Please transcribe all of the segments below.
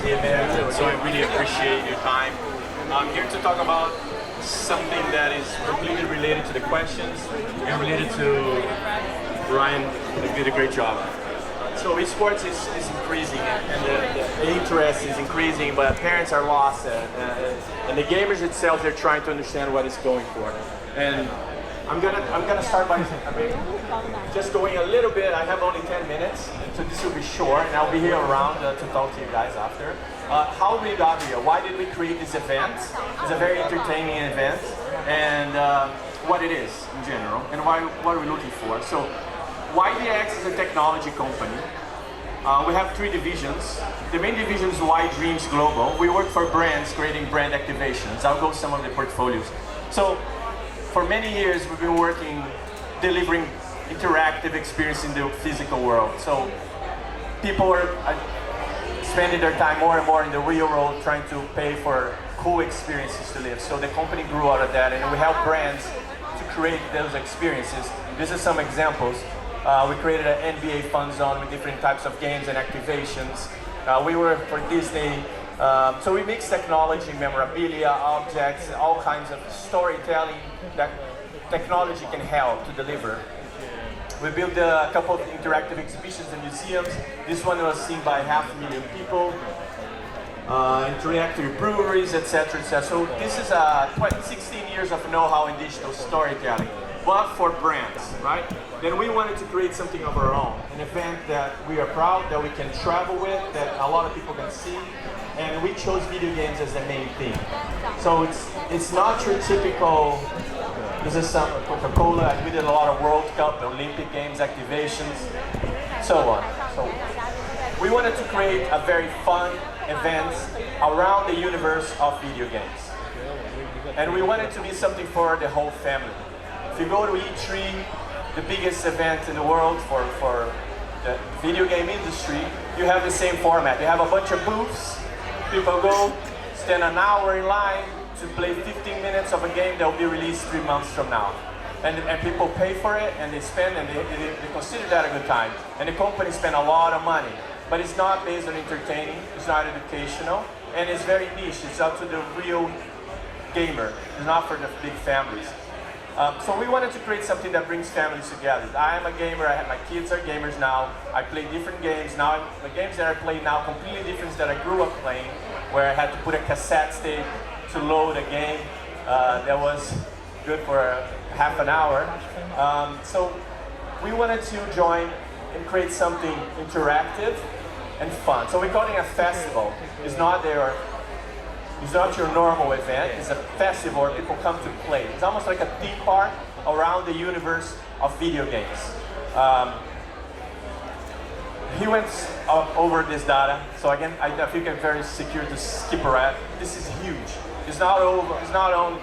the event, so I really appreciate your time. I'm here to talk about something that is completely related to the questions and related to Ryan, who did a great job. So esports is increasing, and the interest is increasing, but parents are lost, and the gamers itself, they're trying to understand what it's going for. And I'm gonna start by just going a little bit. I have only 10 minutes, so this will be short, and I'll be here around to talk to you guys after. How we got here? Why did we create this event? It's a very entertaining event, and what it is in general, and what are we looking for? So, YDX is a technology company. We have 3 divisions. The main division is Y Dreams Global. We work for brands creating brand activations. I'll go some of the portfolios. So, for many years, we've been working, delivering interactive experience in the physical world. So people are spending their time more and more in the real world trying to pay for cool experiences to live. So the company grew out of that, and we help brands to create those experiences. This is some examples. We created an NBA fun zone with different types of games and activations. We work for Disney. So we mix technology, memorabilia, objects, all kinds of storytelling that technology can help to deliver. We built a couple of interactive exhibitions in museums. This one was seen by 500,000 people. Interactive breweries, etc., etc. So this is 16 years of know-how in digital storytelling, but for brands, right? Then we wanted to create something of our own, an event that we are proud, that we can travel with, that a lot of people can see, and we chose video games as the main theme. So it's not your typical, this is some Coca-Cola, we did a lot of World Cup, Olympic Games activations, so on. So we wanted to create a very fun event around the universe of video games. And we wanted to be something for the whole family. If you go to E3, the biggest event in the world for the video game industry, you have the same format. You have a bunch of booths, people go, stand an hour in line to play 15 minutes of a game that will be released 3 months from now. And people pay for it, and they spend, and they consider that a good time. And the company spend a lot of money, but it's not based on entertaining, it's not educational, and it's very niche. It's up to the real gamer. It's not for the big families. So we wanted to create something that brings families together. I am a gamer, my kids are gamers now, I play different games now. The games that I play now completely different that I grew up playing, where I had to put a cassette tape to load a game that was good for half an hour. So we wanted to join and create something interactive and fun. So we're calling it a festival. It's not your normal event, it's a festival where people come to play. It's almost like a theme park around the universe of video games. He went over this data, so again, I think I'm very secure to skip around. This is huge. It's not only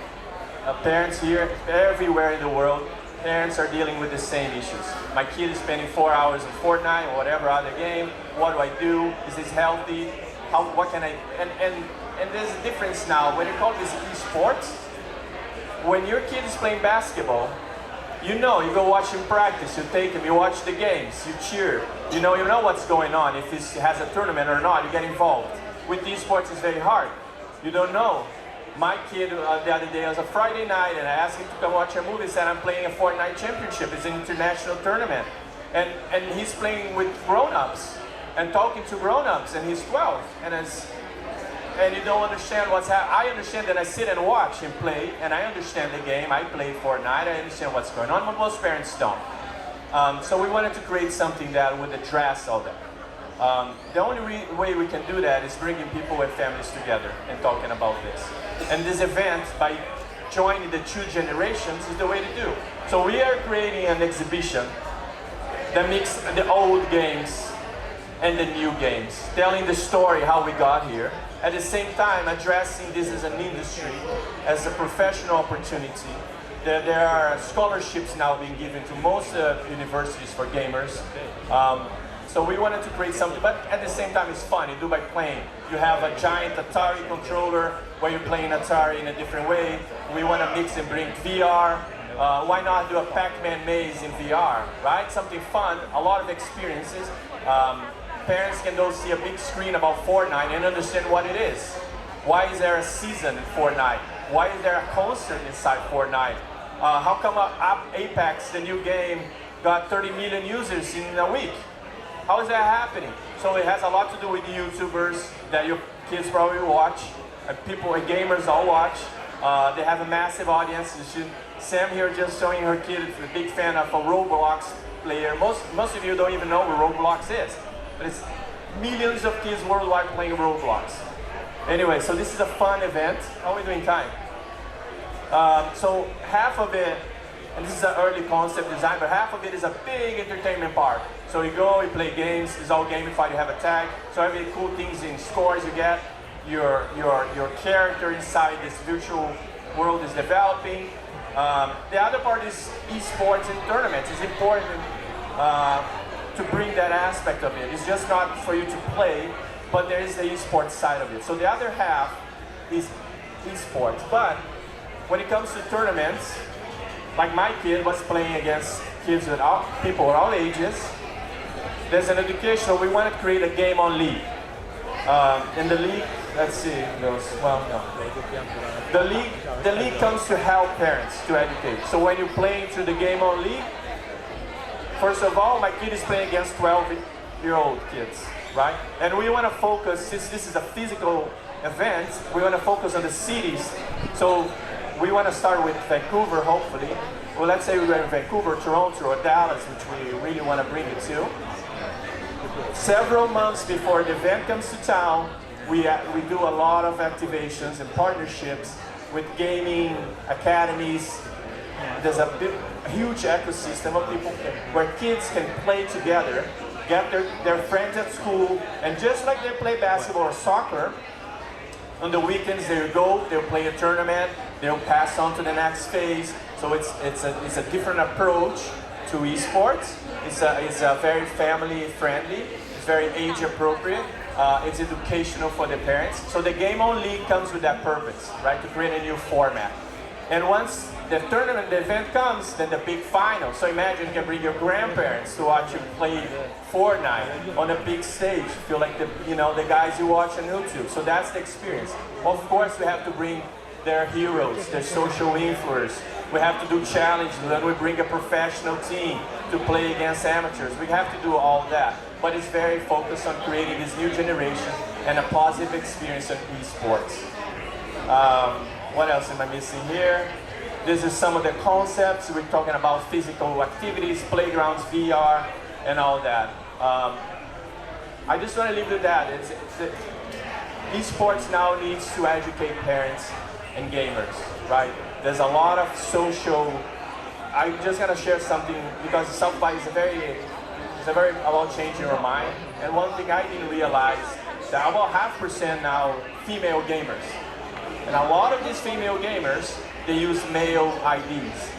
parents here, everywhere in the world, parents are dealing with the same issues. My kid is spending 4 hours in Fortnite or whatever other game. What do I do? Is this healthy? What can I, and there's a difference now. When you call this esports, when your kid is playing basketball, you go watch him practice, you take him, you watch the games, you cheer. You know what's going on. If he has a tournament or not, you get involved. With esports, it's very hard. You don't know. My kid, the other day, it was a Friday night, and I asked him to come watch a movie. He said, I'm playing a Fortnite championship. It's an international tournament. And he's playing with grown-ups and talking to grown-ups, and he's 12. And you don't understand what's happening. I understand that I sit and watch him play, and I understand the game. I play Fortnite, I understand what's going on, but most parents don't. So we wanted to create something that would address all that. The only way we can do that is bringing people and families together and talking about this. And this event, by joining the 2 generations, is the way to do. So we are creating an exhibition that mixes the old games and the new games, telling the story how we got here. At the same time, addressing this as an industry, as a professional opportunity. There are scholarships now being given to most universities for gamers. So we wanted to create something, but at the same time it's fun. You do by playing. You have a giant Atari controller where you're playing Atari in a different way. We want to mix and bring VR. Why not do a Pac-Man maze in VR, right? Something fun, a lot of experiences. parents can go see a big screen about Fortnite and understand what it is. Why is there a season in Fortnite? Why is there a concert inside Fortnite? How come Apex, the new game, got 30 million users in a week? How is that happening? So it has a lot to do with the YouTubers that your kids probably watch, and people and gamers all watch. They have a massive audience. Sam here just showing her kid is a big fan of a Roblox player. Most of you don't even know what Roblox is, but it's millions of kids worldwide playing Roblox. Anyway, so this is a fun event. How are we doing time? So half of it, and this is an early concept design, but half of it is a big entertainment part. So you go, you play games, it's all gamified, you have a tag. So every cool things in scores you get, your character inside this virtual world is developing. The other part is esports and tournaments. It's important to bring that aspect of it. It's just not for you to play, but there is the esports side of it. So the other half is esports. But when it comes to tournaments, like my kid was playing against kids with people of all ages, there's an educational, we want to create a game on league. In the league, let's see, the league comes to help parents to educate. So when you're playing through the game on league, first of all, my kid is playing against 12-year-old kids, right? And we want to focus, since this is a physical event, we want to focus on the cities. So we want to start with Vancouver, hopefully. Well, let's say we're in Vancouver, Toronto, or Dallas, which we really want to bring it to. Several months before the event comes to town, we do a lot of activations and partnerships with gaming academies. There's a huge ecosystem of people where kids can play together, get their friends at school, and just like they play basketball or soccer, on the weekends they'll go, they'll play a tournament, they'll pass on to the next phase. So it's a different approach to esports. It's a very family friendly, it's very age appropriate, it's educational for the parents. So the Game On League comes with that purpose, right, to create a new format. And once the tournament, the event comes, then the big final. So imagine you can bring your grandparents to watch you play Fortnite on a big stage. Feel like the guys you watch on YouTube. So that's the experience. Of course, we have to bring their heroes, their social influencers. We have to do challenges, then we bring a professional team to play against amateurs. We have to do all that. But it's very focused on creating this new generation and a positive experience of esports. What else am I missing here? This is some of the concepts. We're talking about physical activities, playgrounds, VR, and all that. I just want to leave with that. Esports now needs to educate parents and gamers, right? There's a lot of social. I'm just gonna share something because South by is a very about changing your mind. And one thing I didn't realize that about 0.5% now female gamers, and a lot of these female gamers they use male IDs.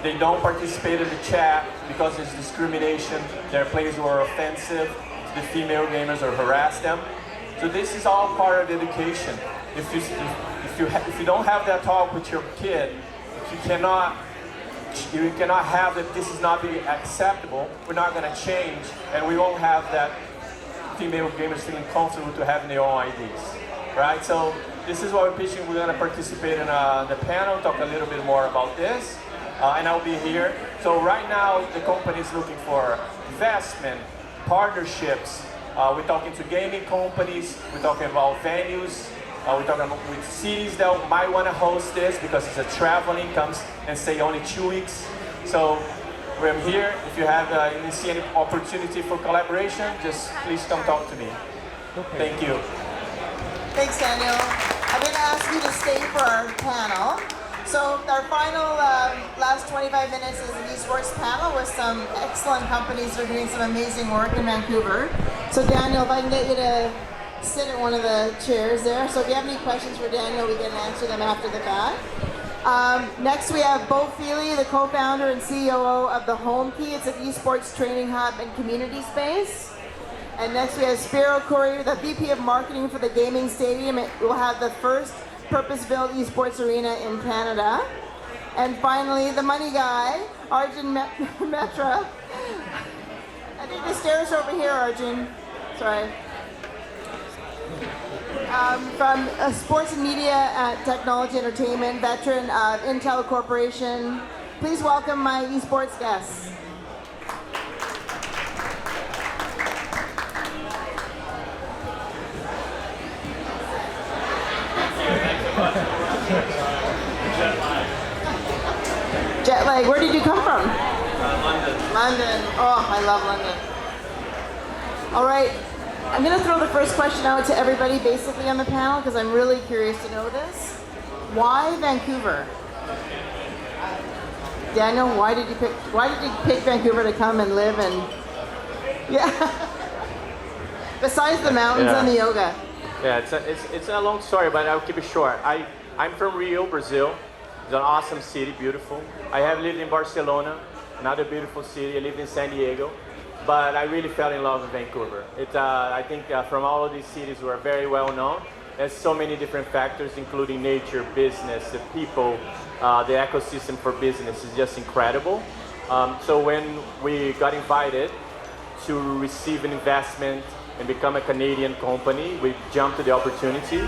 They don't participate in the chat because there's discrimination. There are players who are offensive to the female gamers or harass them. So this is all part of education. If you don't have that talk with your kid, if you cannot have that this is not be acceptable, we're not going to change, and we won't have that female gamers feeling comfortable to having their own IDs, right? So this is what we're pitching. We're going to participate in the panel, talk a little bit more about this, and I'll be here. So right now, the company is looking for investment, partnerships. We're talking to gaming companies. We're talking about venues. We're talking about with cities that might want to host this because it's a traveling, comes and stay only 2 weeks. So we're here. If you see any opportunity for collaboration, just please come talk to me. Okay. Thank you. Thanks, Daniel. I'm going to ask you to stay for our panel. So our final last 25 minutes is an esports panel with some excellent companies that are doing some amazing work in Vancouver. So Daniel, if I can get you to sit in one of the chairs there. So if you have any questions for Daniel, we can answer them after the fact. Next we have Bo Feely, the co-founder and COO of the Home Key. It's an esports training hub and community space. And next we have Spiro Curry, the VP of Marketing for the Gaming Stadium. It will have the first purpose-built esports arena in Canada. And finally, the money guy, Arjun Metra. I think the stairs are over here, Arjun. Sorry. From Sports and Media at Technology Entertainment, veteran of Intel Corporation. Please welcome my esports guests. Jet lag. Where did you come from? London. London. Oh, I love London. All right. I'm going to throw the first question out to everybody basically on the panel because I'm really curious to know this. Why Vancouver? Daniel, why did you pick Vancouver to come and live and besides the mountains and the yoga? Yeah, it's a long story, but I'll keep it short. I'm from Rio, Brazil. It's an awesome city, beautiful. I have lived in Barcelona, another beautiful city. I lived in San Diego, but I really fell in love with Vancouver. I think from all of these cities we're very well known. There's so many different factors, including nature, business, the people, the ecosystem for business is just incredible. So when we got invited to receive an investment and become a Canadian company, we jumped to the opportunity.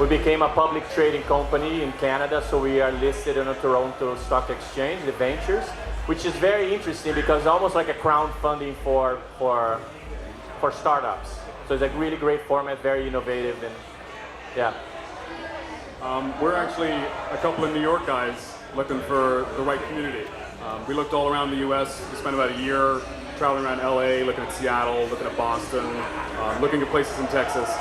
We became a public trading company in Canada, so we are listed on the Toronto Stock Exchange, the Ventures, which is very interesting because it's almost like a crowdfunding for startups. So it's a really great format, very innovative, and yeah. We're actually a couple of New York guys looking for the right community. We looked all around the US. We spent about a year traveling around LA, looking at Seattle, looking at Boston, looking at places in Texas.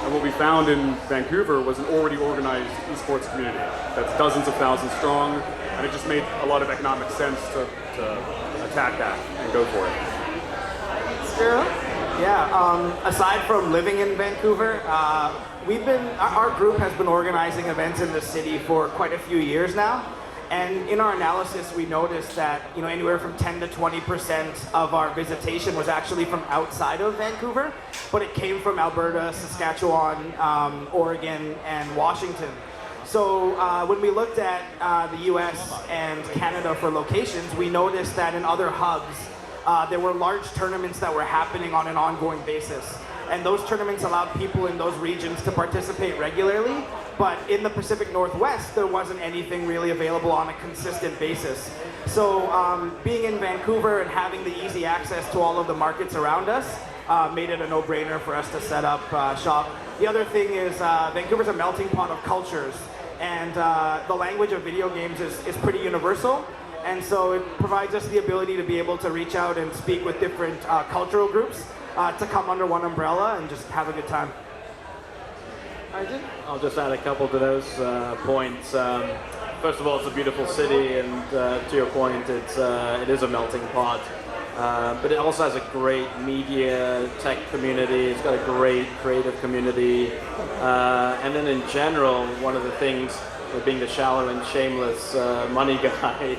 And what we found in Vancouver was an already organized esports community that's dozens of thousands strong, and it just made a lot of economic sense to attack that and go for it. Cyril? Yeah, aside from living in Vancouver, our group has been organizing events in the city for quite a few years now. And in our analysis, we noticed that anywhere from 10 to 20% of our visitation was actually from outside of Vancouver, but it came from Alberta, Saskatchewan, Oregon, and Washington. So when we looked at the US and Canada for locations, we noticed that in other hubs, there were large tournaments that were happening on an ongoing basis. And those tournaments allowed people in those regions to participate regularly, but in the Pacific Northwest, there wasn't anything really available on a consistent basis. So being in Vancouver and having the easy access to all of the markets around us made it a no-brainer for us to set up shop. The other thing is Vancouver's a melting pot of cultures, and the language of video games is pretty universal. And so it provides us the ability to be able to reach out and speak with different cultural groups to come under one umbrella and just have a good time. Arjun? I'll just add a couple to those points. First of all, it's a beautiful city, and to your point, it is a melting pot. But it also has a great media tech community. It's got a great creative community, and then in general, one of the things, being the shallow and shameless money guy,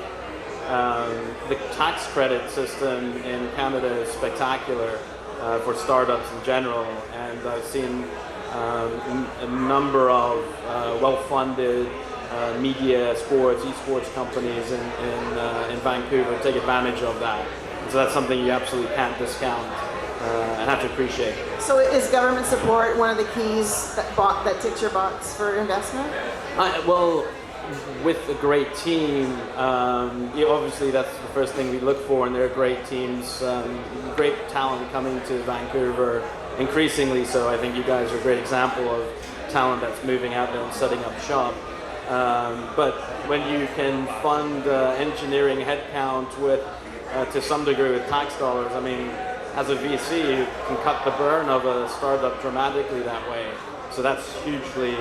the tax credit system in Canada is spectacular for startups in general, and I've seen a number of well-funded media, sports, esports companies in Vancouver take advantage of that. So that's something you absolutely can't discount and have to appreciate. So is government support one of the keys that ticks your box for investment? Well, with a great team, obviously that's the first thing we look for, and there are great teams, great talent coming to Vancouver, increasingly so. I think you guys are a great example of talent that's moving out there and setting up shop. But when you can fund engineering headcount with, to some degree, with tax dollars, I mean, as a VC, you can cut the burn of a startup dramatically that way. So that's hugely.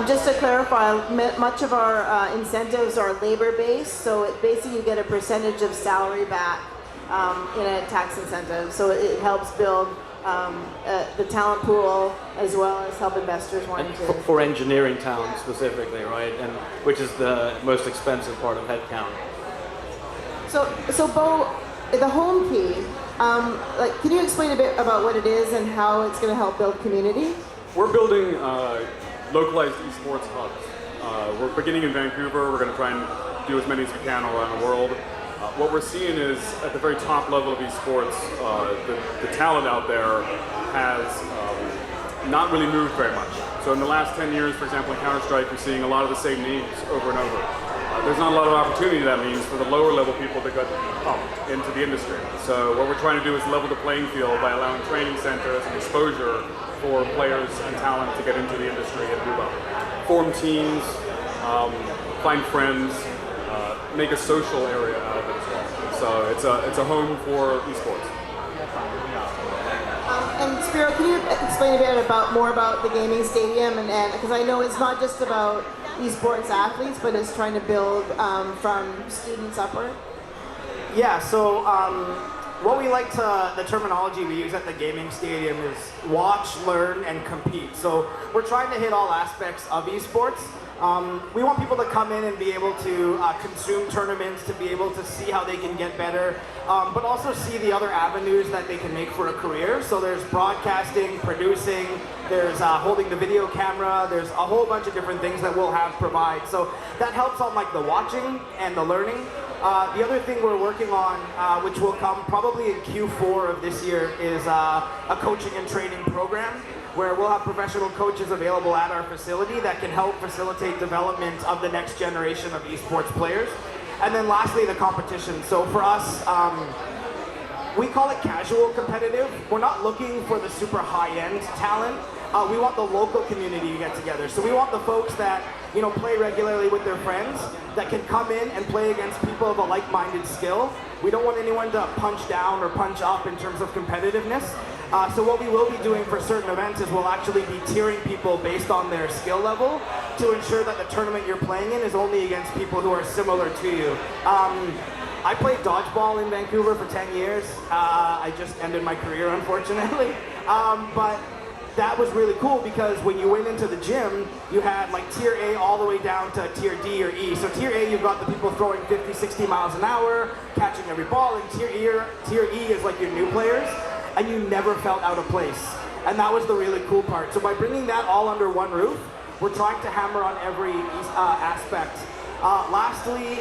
Just to clarify, much of our incentives are labor-based, so basically you get a percentage of salary back in a tax incentive. So it helps build the talent pool as well as help investors wanting to... For engineering talent specifically, right? And which is the most expensive part of headcount. So Bo, the home key, can you explain a bit about what it is and how it's going to help build community? We're building localized esports hubs. We're beginning in Vancouver. We're going to try and do as many as we can all around the world. What we're seeing is at the very top level of esports, the talent out there has not really moved very much. So in the last 10 years, for example, in Counter-Strike, you're seeing a lot of the same names over and over. There's not a lot of opportunity, that means, for the lower level people to get up into the industry. So what we're trying to do is level the playing field by allowing training centers and exposure for players and talent to get into the industry and move up. Form teams, find friends, make a social area out of it as well. So it's a home for esports. And Spiro, can you explain a bit more about the gaming stadium? And because I know it's not just about esports athletes, but it's trying to build from students upward. Yeah, so what we like to, the terminology we use at the gaming stadium is watch, learn, and compete. So we're trying to hit all aspects of esports. We want people to come in and be able to consume tournaments, to be able to see how they can get better, but also see the other avenues that they can make for a career. So there's broadcasting, producing, there's holding the video camera, there's a whole bunch of different things that we'll provide. So that helps on like the watching and the learning. The other thing we're working on, which will come probably in Q4 of this year, is a coaching and training program, where we'll have professional coaches available at our facility that can help facilitate development of the next generation of esports players. And then lastly, the competition. So for us, we call it casual competitive. We're not looking for the super high-end talent. We want the local community to get together. So we want the folks that play regularly with their friends, that can come in and play against people of a like-minded skill. We don't want anyone to punch down or punch up in terms of competitiveness. So what we will be doing for certain events is we'll actually be tiering people based on their skill level to ensure that the tournament you're playing in is only against people who are similar to you. I played dodgeball in Vancouver for 10 years. I just ended my career, unfortunately. But that was really cool because when you went into the gym, you had like tier A all the way down to tier D or E. So tier A, you've got the people throwing 50, 60 miles an hour, catching every ball, and tier E is like your new players, and you never felt out of place. And that was the really cool part. So by bringing that all under one roof, we're trying to hammer on every aspect. Lastly,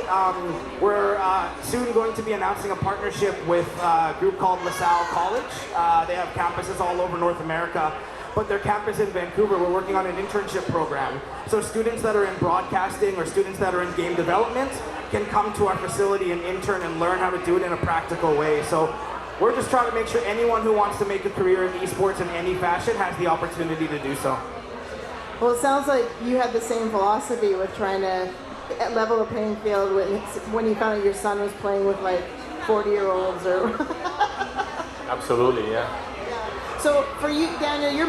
we're soon going to be announcing a partnership with a group called LaSalle College. They have campuses all over North America, but their campus in Vancouver, we're working on an internship program. So students that are in broadcasting or students that are in game development can come to our facility and intern and learn how to do it in a practical way. So we're just trying to make sure anyone who wants to make a career in esports in any fashion has the opportunity to do so. Well, it sounds like you had the same philosophy with trying to level the playing field when you found out your son was playing with like 40-year-olds or. Absolutely, yeah. So for you, Daniel, your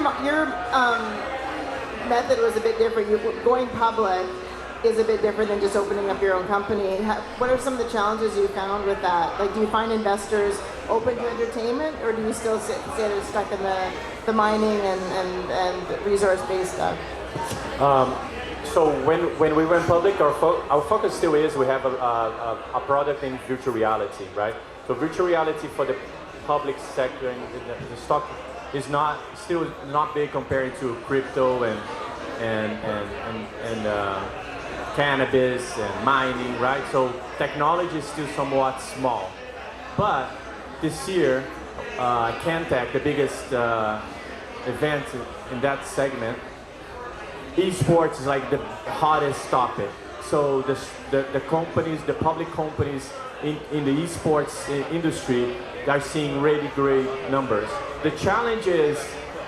method was a bit different. Going public is a bit different than just opening up your own company. What are some of the challenges you found with that? Like, do you find investors open to entertainment, or do you still stay stuck in the mining and resource-based stuff? So when we went public, our focus still is we have a product in virtual reality, right? So virtual reality for the public sector and the stock is still not big compared to crypto and cannabis and mining, right? So technology is still somewhat small. But this year, Cantech, the biggest event in that segment, esports is like the hottest topic. So the companies, the public companies in the esports industry are seeing really great numbers. The challenge is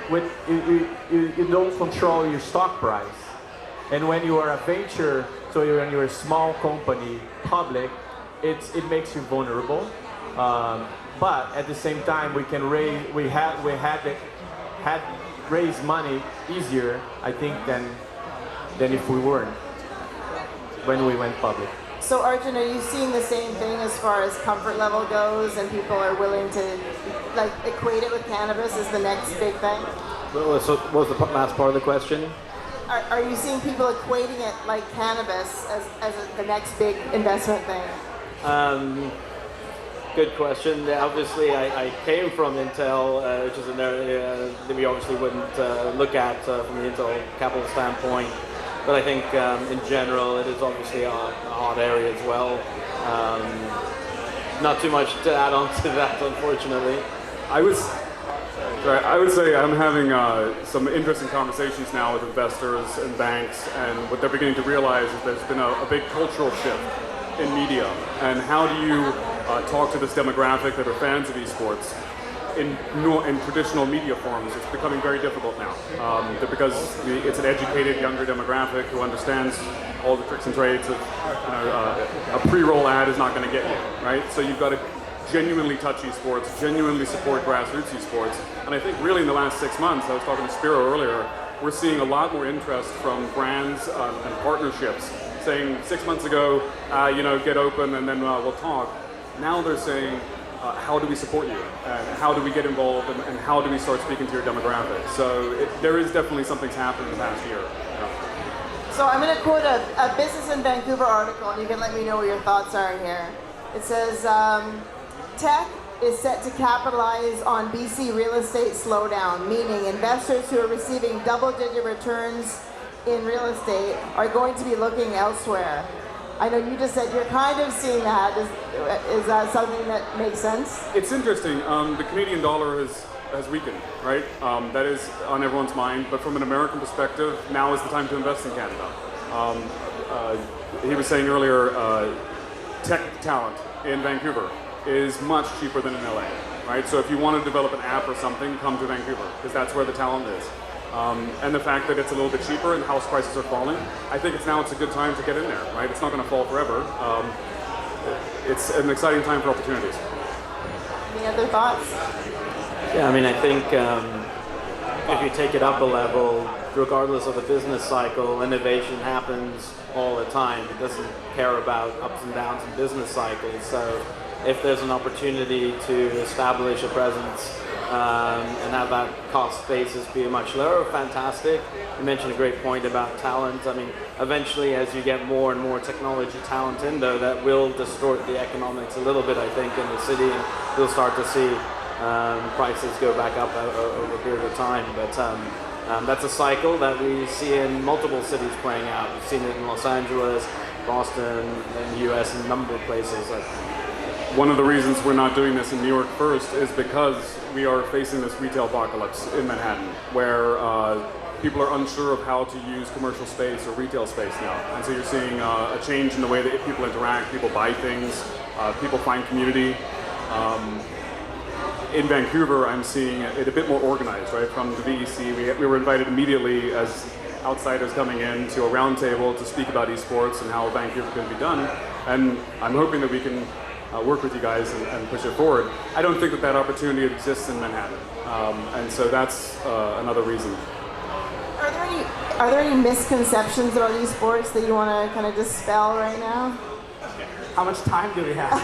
you don't control your stock price. And when you are a venture, so when you're a small company, public, it makes you vulnerable. But at the same time, we can had raised money easier, I think, than if we weren't when we went public. So Arjun, are you seeing the same thing as far as comfort level goes, and people are willing to like equate it with cannabis as the next big thing? So what was the last part of the question? Are you seeing people equating it like cannabis as the next big investment thing? Good question. Obviously, I came from Intel, which is an area that we obviously wouldn't look at from the Intel capital standpoint. But I think in general, it is obviously a hot area as well. not too much to add on to that, unfortunately. I would say I'm having some interesting conversations now with investors and banks, and what they're beginning to realize is there's been a big cultural shift in media. And how do you talk to this demographic that are fans of esports in traditional media forms? It's becoming very difficult now because it's an educated, younger demographic who understands all the tricks and trades of a pre-roll ad is not going to get you, right? So you've got to genuinely touch esports, genuinely support grassroots esports. And I think really in the last 6 months, I was talking to Spiro earlier, we're seeing a lot more interest from brands and partnerships saying 6 months ago, get open and then we'll talk. Now they're saying, how do we support you? And how do we get involved? And how do we start speaking to your demographic? So there is definitely something's happened in the past year. So I'm going to quote a Business in Vancouver article, and you can let me know what your thoughts are here. It says, tech is set to capitalize on BC real estate slowdown, meaning investors who are receiving double-digit returns in real estate are going to be looking elsewhere. I know you just said you're kind of seeing that. Is that something that makes sense? It's interesting. The Canadian dollar has weakened, right? That is on everyone's mind. But from an American perspective, now is the time to invest in Canada. He was saying earlier, tech talent in Vancouver is much cheaper than in LA, right? So if you want to develop an app or something, come to Vancouver, because that's where the talent is. And the fact that it's a little bit cheaper and house prices are falling, I think it's a good time to get in there, right? It's not going to fall forever. It's an exciting time for opportunities. Any other thoughts? Yeah, I mean, I think if you take it up a level, regardless of the business cycle, innovation happens all the time. It doesn't care about ups and downs in business cycles. So if there's an opportunity to establish a presence and have that cost basis be much lower, fantastic. You mentioned a great point about talent. I mean, eventually as you get more and more technology talent in though, that will distort the economics a little bit, I think, in the city, and you'll start to see prices go back up over a period of time. But that's a cycle that we see in multiple cities playing out. We've seen it in Los Angeles, Boston, in the US, and a number of places. One of the reasons we're not doing this in New York first is because we are facing this retail apocalypse in Manhattan, where people are unsure of how to use commercial space or retail space now. And so you're seeing a change in the way that people interact, people buy things, people find community. In Vancouver, I'm seeing it a bit more organized, right? From the VEC, we were invited immediately as outsiders coming in to a roundtable to speak about esports and how Vancouver can be done. And I'm hoping that we can work with you guys and push it forward. I don't think that opportunity exists in Manhattan, and so that's another reason. Are there any misconceptions about esports that you want to kind of dispel right now? How much time do we have?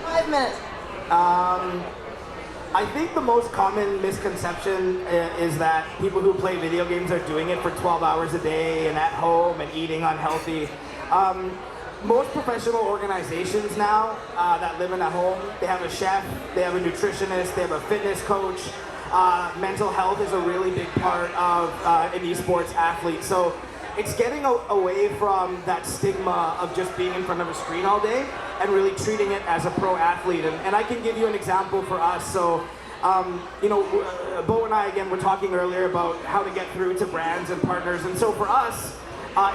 5 minutes. I think the most common misconception is that people who play video games are doing it for 12 hours a day and at home and eating unhealthy. Most professional organizations now that live in a home, they have a chef, they have a nutritionist, they have a fitness coach. Mental health is a really big part of an esports athlete. So it's getting away from that stigma of just being in front of a screen all day and really treating it as a pro athlete. And I can give you an example for us. So, Bo and I, again, were talking earlier about how to get through to brands and partners. And so for us,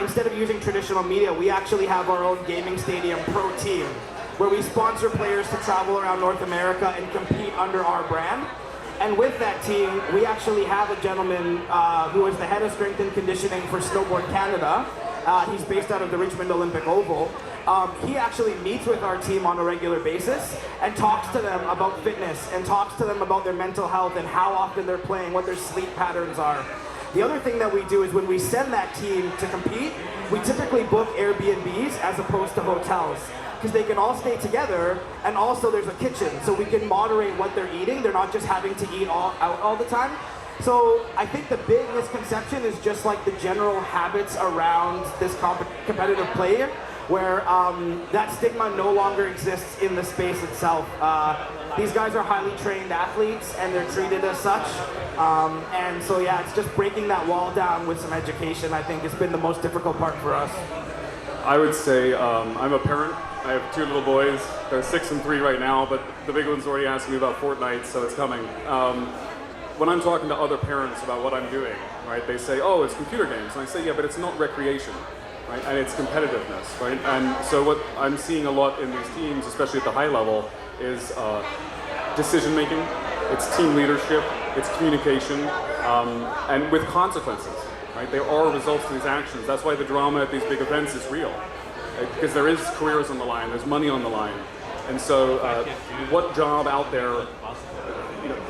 instead of using traditional media, we actually have our own gaming stadium pro team, where we sponsor players to travel around North America and compete under our brand. And with that team, we actually have a gentleman who is the head of strength and conditioning for Snowboard Canada. He's based out of the Richmond Olympic Oval. He actually meets with our team on a regular basis and talks to them about fitness and talks to them about their mental health and how often they're playing, what their sleep patterns are. The other thing that we do is when we send that team to compete, we typically book Airbnbs as opposed to hotels, because they can all stay together, and also there's a kitchen, so we can moderate what they're eating. They're not just having to eat out all the time. So I think the big misconception is just like the general habits around this competitive play, where that stigma no longer exists in the space itself. These guys are highly trained athletes and they're treated as such. And so yeah, it's just breaking that wall down with some education, I think, has been the most difficult part for us. I would say I'm a parent. I have 2 little boys. They're 6 and 3 right now, but the big one's already asking me about Fortnite, so it's coming. When I'm talking to other parents about what I'm doing, right, they say, oh, it's computer games. And I say, yeah, but it's not recreation, right? And it's competitiveness, right? And so what I'm seeing a lot in these teams, especially at the high level, is decision making, it's team leadership, it's communication, and with consequences, right? There are results to these actions. That's why the drama at these big events is real, right? Because there is careers on the line, there's money on the line. And so what job out there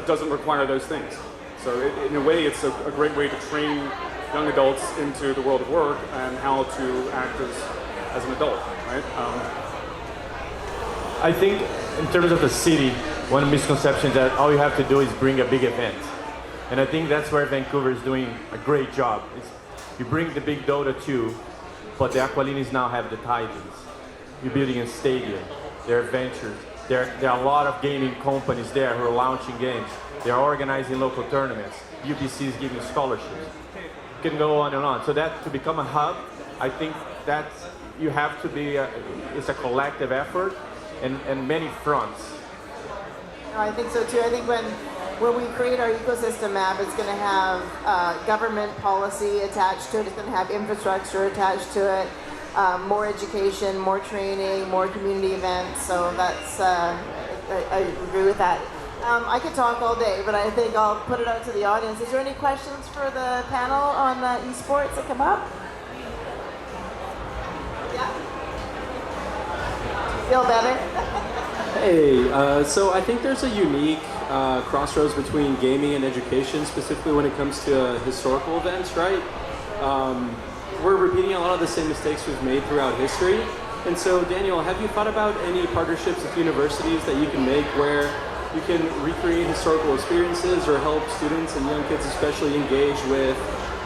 doesn't require those things? So in a way, it's a great way to train young adults into the world of work and how to act as an adult, right? I think in terms of the city, one misconception is that all you have to do is bring a big event. And I think that's where Vancouver is doing a great job. You bring the big Dota 2, but the Aqualinis now have the Titans. You're building a stadium, there are ventures. There are a lot of gaming companies there who are launching games. They are organizing local tournaments. UBC is giving scholarships. You can go on and on. So that to become a hub, I think that you have to be, it's a collective effort and many fronts. I think so too. I think when we create our ecosystem map, it's going to have government policy attached to it. It's going to have infrastructure attached to it. More education, more training, more community events. So that's, I agree with that. I could talk all day, but I think I'll put it out to the audience. Is there any questions for the panel on esports that come up? Yeah? Feel better? Hey, so I think there's a unique crossroads between gaming and education, specifically when it comes to historical events, right? We're repeating a lot of the same mistakes we've made throughout history. And so, Daniel, have you thought about any partnerships with universities that you can make where you can recreate historical experiences or help students and young kids especially engage with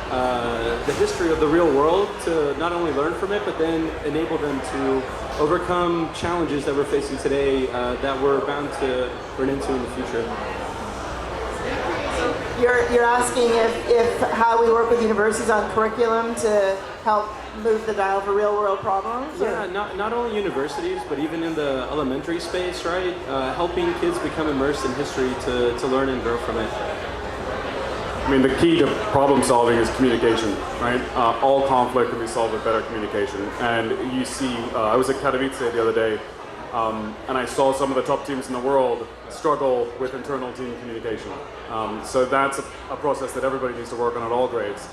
the history of the real world to not only learn from it, but then enable them to overcome challenges that we're facing today that we're bound to run into in the future? You're asking if how we work with universities on curriculum to help move the dial for real world problems? Yeah, not only universities, but even in the elementary space, right? Helping kids become immersed in history to learn and grow from it. I mean, the key to problem solving is communication, right? All conflict can be solved with better communication. And you see, I was at Katowice the other day, and I saw some of the top teams in the world struggle with internal team communication. So that's a process that everybody needs to work on at all grades.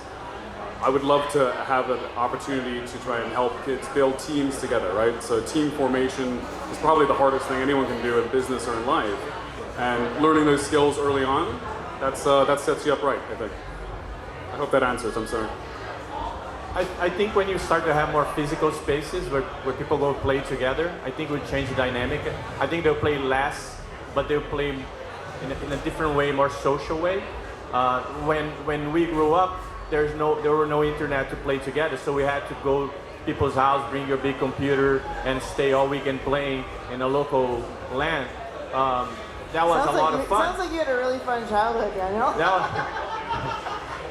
I would love to have an opportunity to try and help kids build teams together, right? So team formation is probably the hardest thing anyone can do in business or in life. And learning those skills early on, that sets you up right, I think. I hope that answers, I'm sorry. I think when you start to have more physical spaces where people go play together, I think it would change the dynamic. I think they'll play less, but they'll play in a different way, more social way. When we grew up, there were no internet to play together, so we had to go people's house, bring your big computer, and stay all weekend playing in a local LAN. That was a lot of fun. Sounds like you had a really fun childhood, Daniel.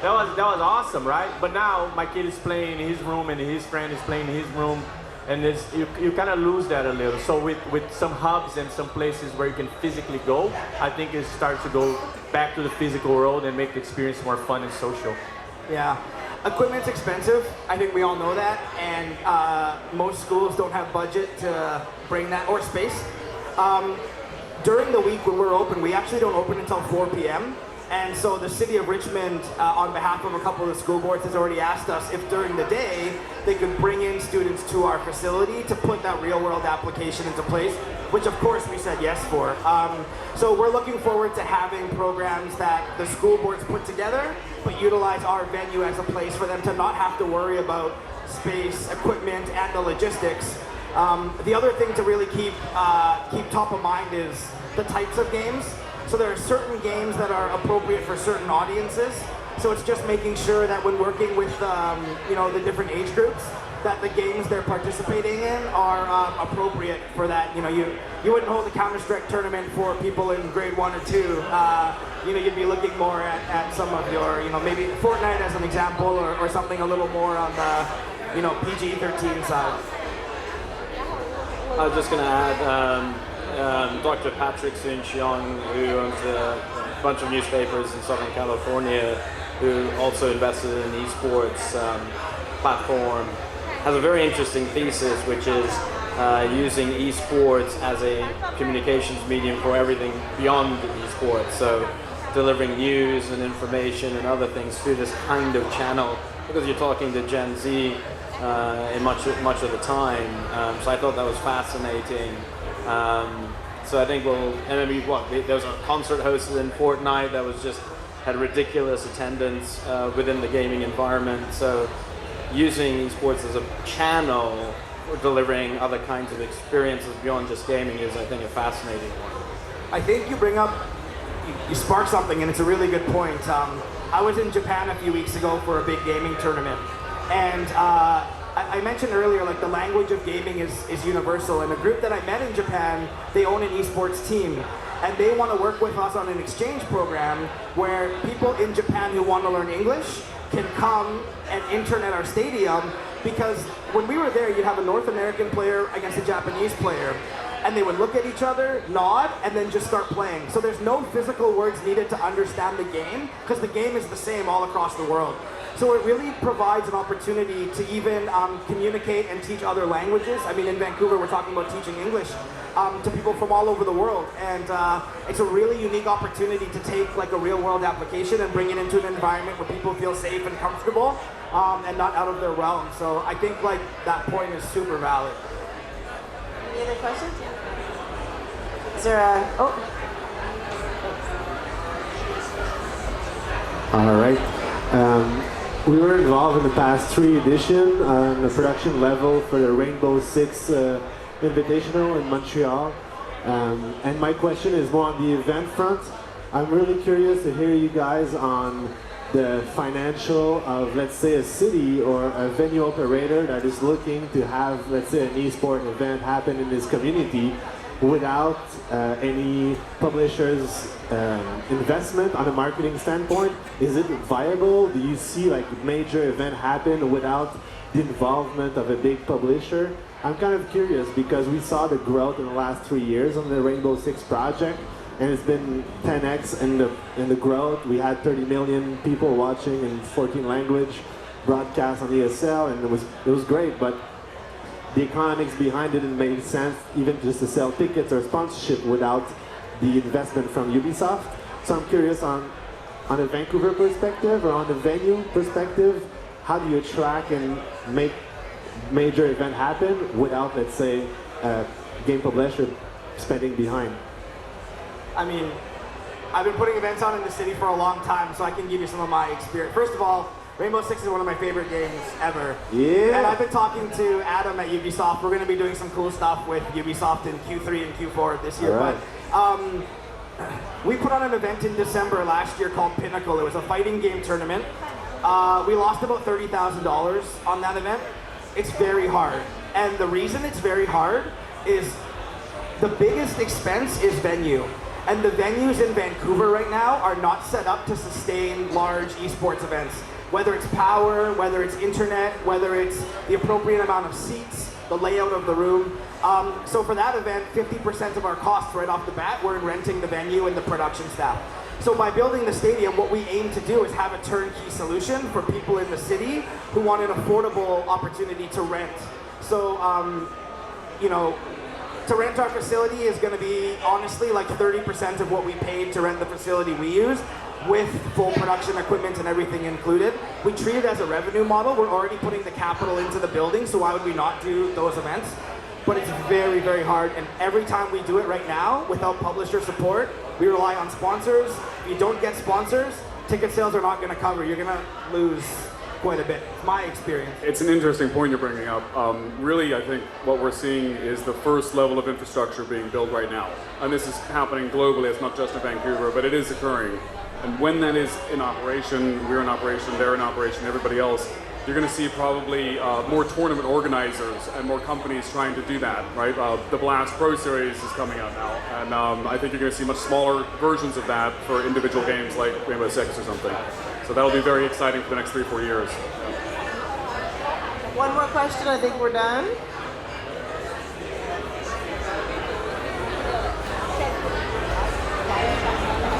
That was awesome, right? But now my kid is playing in his room and his friend is playing in his room, and you kind of lose that a little. So with some hubs and some places where you can physically go, I think it starts to go back to the physical world and make the experience more fun and social. Yeah. Equipment's expensive. I think we all know that, and most schools don't have budget to bring that, or space. During the week when we're open, we actually don't open until 4 p.m. And so the city of Richmond, on behalf of a couple of the school boards, has already asked us if during the day they could bring in students to our facility to put that real-world application into place, which of course we said yes for. So we're looking forward to having programs that the school boards put together, but utilize our venue as a place for them to not have to worry about space, equipment, and the logistics. The other thing to really keep top of mind is the types of games. So there are certain games that are appropriate for certain audiences. So it's just making sure that when working with the different age groups, that the games they're participating in are appropriate for that. You wouldn't hold a Counter-Strike tournament for people in grade 1 or 2. You'd be looking more at some of your, maybe Fortnite as an example, or something a little more on the PG-13 side. I was just going to add Dr. Patrick Soon-Shiong, who owns a bunch of newspapers in Southern California, who also invested in the esports platform, has a very interesting thesis, which is using esports as a communications medium for everything beyond esports. So delivering news and information and other things through this kind of channel, because you're talking to Gen Z in much of the time. So I thought that was fascinating. So I think there was a concert hosted in Fortnite that was had ridiculous attendance within the gaming environment. So using esports as a channel for delivering other kinds of experiences beyond just gaming is, I think, a fascinating one. I think you spark something, and it's a really good point. I was in Japan a few weeks ago for a big gaming tournament, and I mentioned earlier, like, the language of gaming is universal, and a group that I met in Japan, they own an esports team, and they want to work with us on an exchange program where people in Japan who want to learn English can come and intern at our stadium, because when we were there, you'd have a North American player against a Japanese player, and they would look at each other, nod, and then just start playing. So there's no physical words needed to understand the game, because the game is the same all across the world. So it really provides an opportunity to even communicate and teach other languages. I mean, in Vancouver, we're talking about teaching English to people from all over the world. And it's a really unique opportunity to take, like, a real world application and bring it into an environment where people feel safe and comfortable and not out of their realm. So I think, like, that point is super valid. Any other questions? Is there a... Oh. All right. We were involved in the past 3 editions on the production level for the Rainbow Six Invitational in Montreal. And my question is more on the event front. I'm really curious to hear you guys on the financial of, let's say, a city or a venue operator that is looking to have, let's say, an esports event happen in this community without any publisher's investment on a marketing standpoint. Is it viable? Do you see, like, major event happen without the involvement of a big publisher? I'm kind of curious because we saw the growth in the last 3 years on the Rainbow Six project, and it's been 10x in the growth. We had 30 million people watching in 14 language broadcast on ESL, and it was great, but the economics behind it didn't make sense even just to sell tickets or sponsorship without the investment from Ubisoft. So I'm curious on a Vancouver perspective or on the venue perspective, how do you track and make major event happen without, let's say, a game publisher spending behind? I mean, I've been putting events on in the city for a long time, so I can give you some of my experience. First of all, Rainbow Six is one of my favorite games ever. Yeah. And I've been talking to Adam at Ubisoft. We're going to be doing some cool stuff with Ubisoft in Q3 and Q4 this year. All right. But we put on an event in December last year called Pinnacle. It was a fighting game tournament. We lost about $30,000 on that event. It's very hard. And the reason it's very hard is the biggest expense is venue. And the venues in Vancouver right now are not set up to sustain large esports events. Whether it's power, whether it's internet, whether it's the appropriate amount of seats, the layout of the room. So for that event, 50% of our costs right off the bat were in renting the venue and the production staff. So by building the stadium, what we aim to do is have a turnkey solution for people in the city who want an affordable opportunity to rent. So, you know, to rent our facility is going to be, honestly, like 30% of what we paid to rent the facility we use, with full production equipment and everything included. We treat it as a revenue model. We're already putting the capital into the building, so why would we not do those events? But it's very, very hard, and every time we do it right now, without publisher support, we rely on sponsors. If you don't get sponsors, ticket sales are not going to cover. You're going to lose quite a bit, my experience. It's an interesting point you're bringing up. Really, I think what we're seeing is the first level of infrastructure being built right now. And this is happening globally. It's not just in Vancouver, but it is occurring. And when that is in operation, we're in operation, they're in operation, everybody else, you're going to see probably more tournament organizers and more companies trying to do that, right? The Blast Pro Series is coming out now, and I think you're going to see much smaller versions of that for individual games like Rainbow Six or something. So that'll be very exciting for the next 3-4 years. One more question, I think we're done.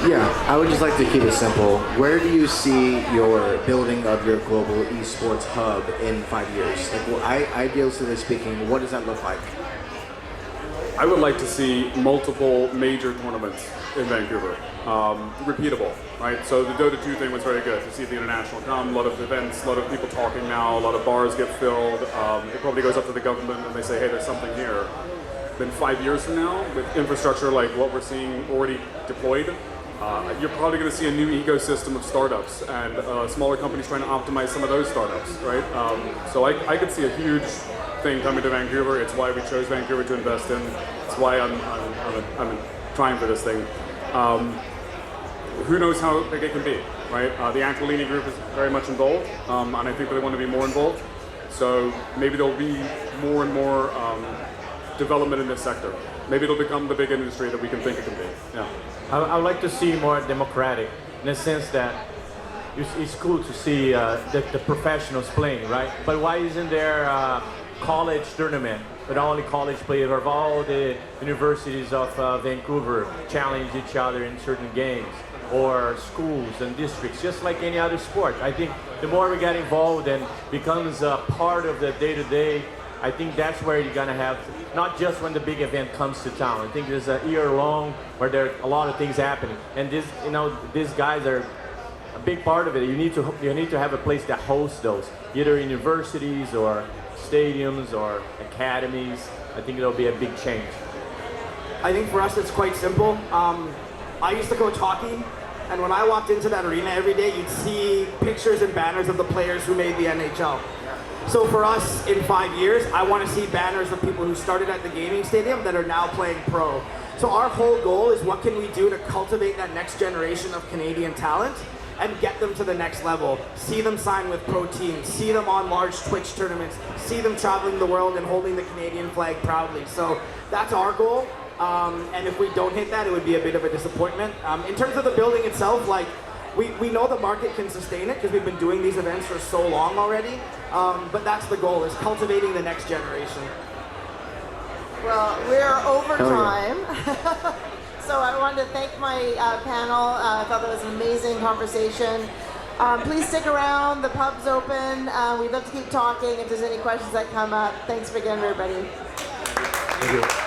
Yeah, I would just like to keep it simple. Where do you see your building of your global esports hub in 5 years? Like, well, ideally speaking, what does that look like? I would like to see multiple major tournaments in Vancouver. Repeatable, right? So the Dota 2 thing was very good. To see the international come, a lot of events, a lot of people talking now, a lot of bars get filled. It probably goes up to the government and they say, hey, there's something here. Then 5 years from now, with infrastructure like what we're seeing already deployed, you're probably going to see a new ecosystem of startups and smaller companies trying to optimize some of those startups, right? So I could see a huge thing coming to Vancouver. It's why we chose Vancouver to invest in. It's why I'm trying for this thing. Who knows how big it can be, right? The Aquilini group is very much involved, and I think they want to be more involved. So maybe there'll be more and more development in this sector. Maybe it'll become the big industry that we can think it can be. Yeah. I would like to see more democratic, in the sense that it's cool to see the professionals playing, right? But why isn't there a college tournament with only college players, or all the universities of Vancouver challenge each other in certain games, or schools and districts, just like any other sport? I think the more we get involved and becomes a part of the day-to-day, I think that's where you're gonna have, not just when the big event comes to town. I think there's a year long where there are a lot of things happening, and this, these guys are a big part of it. You need to have a place that hosts those, either universities or stadiums or academies. I think it'll be a big change. I think for us it's quite simple. I used to coach hockey, and when I walked into that arena every day, you'd see pictures and banners of the players who made the NHL. So for us, in 5 years, I want to see banners of people who started at the gaming stadium that are now playing pro. So our whole goal is, what can we do to cultivate that next generation of Canadian talent and get them to the next level? See them sign with pro teams, see them on large Twitch tournaments, see them traveling the world and holding the Canadian flag proudly. So that's our goal. And if we don't hit that, it would be a bit of a disappointment. In terms of the building itself, like, we know the market can sustain it because we've been doing these events for so long already. But that's the goal, is cultivating the next generation. Well, we're over time. So I wanted to thank my panel. I thought that was an amazing conversation. Please stick around. The pub's open. We'd love to keep talking if there's any questions that come up. Thanks again, everybody. Thank you.